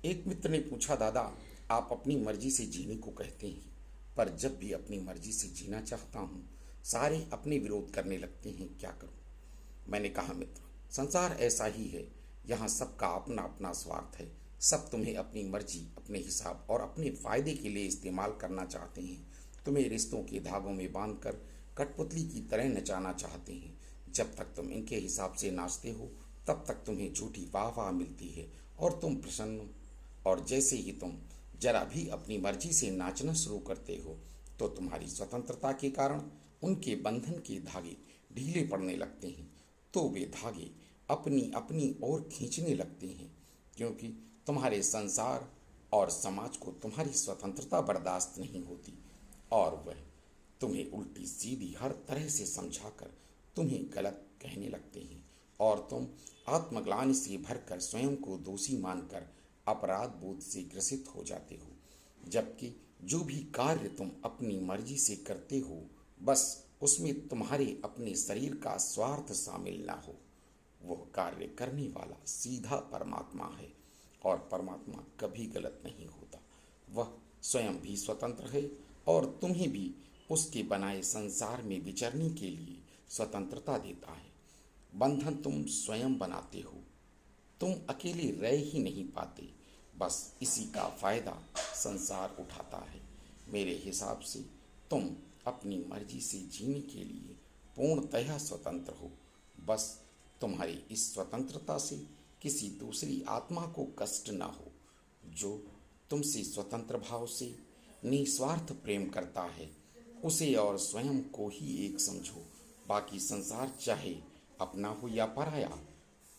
एक मित्र ने पूछा, दादा आप अपनी मर्जी से जीने को कहते हैं, पर जब भी अपनी मर्जी से जीना चाहता हूँ सारे अपने विरोध करने लगते हैं, क्या करूँ। मैंने कहा, मित्र संसार ऐसा ही है, यहाँ सबका अपना अपना स्वार्थ है। सब तुम्हें अपनी मर्जी, अपने हिसाब और अपने फायदे के लिए इस्तेमाल करना चाहते हैं। तुम्हें रिश्तों के धागों में बांधकर कठपुतली की तरह नचाना चाहते हैं। जब तक तुम इनके हिसाब से नाचते हो तब तक तुम्हें झूठी वाह वाह मिलती है और तुम प्रसन्न। और जैसे ही तुम जरा भी अपनी मर्जी से नाचना शुरू करते हो तो तुम्हारी स्वतंत्रता के कारण उनके बंधन के धागे ढीले पड़ने लगते हैं। तो वे धागे अपनी अपनी ओर खींचने लगते हैं, क्योंकि तुम्हारे संसार और समाज को तुम्हारी स्वतंत्रता बर्दाश्त नहीं होती और वह तुम्हें उल्टी सीधी हर तरह से समझाकर तुम्हें गलत कहने लगते हैं और तुम आत्मग्लानि से भरकर स्वयं को दोषी मानकर अपराध बोध से ग्रसित हो जाते हो। जबकि जो भी कार्य तुम अपनी मर्जी से करते हो बस उसमें तुम्हारे अपने शरीर का स्वार्थ शामिल ना हो। वह कार्य करने वाला सीधा परमात्मा है और परमात्मा कभी गलत नहीं होता। वह स्वयं भी स्वतंत्र है और तुम्हें भी उसके बनाए संसार में विचरने के लिए स्वतंत्रता देता है। बंधन तुम स्वयं बनाते हो, तुम अकेले रह ही नहीं पाते। बस इसी का फायदा संसार उठाता है। मेरे हिसाब से तुम अपनी मर्जी से जीने के लिए पूर्णतः स्वतंत्र हो। बस तुम्हारी इस स्वतंत्रता से किसी दूसरी आत्मा को कष्ट ना हो। जो तुमसे स्वतंत्र भाव से निस्वार्थ प्रेम करता है उसे और स्वयं को ही एक समझो। बाकी संसार चाहे अपना हो या पराया,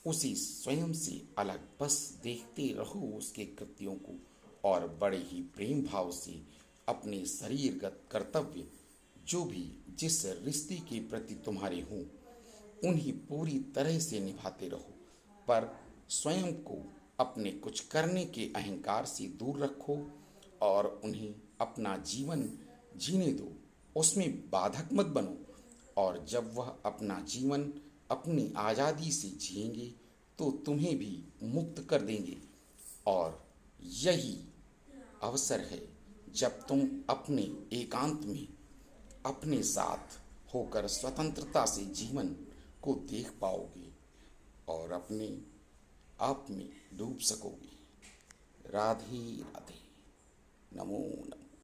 उसी स्वयं से अलग बस देखते रहो उसके कृत्यों को और बड़े ही प्रेम भाव से अपने शरीरगत कर्तव्य जो भी जिस रिश्ते के प्रति तुम्हारे हों उन्हें पूरी तरह से निभाते रहो। पर स्वयं को अपने कुछ करने के अहंकार से दूर रखो और उन्हें अपना जीवन जीने दो, उसमें बाधक मत बनो। और जब वह अपना जीवन अपनी आज़ादी से जिएंगे तो तुम्हें भी मुक्त कर देंगे। और यही अवसर है जब तुम अपने एकांत में अपने साथ होकर स्वतंत्रता से जीवन को देख पाओगे और अपने आप में डूब सकोगे। राधे राधे। नमो नमः।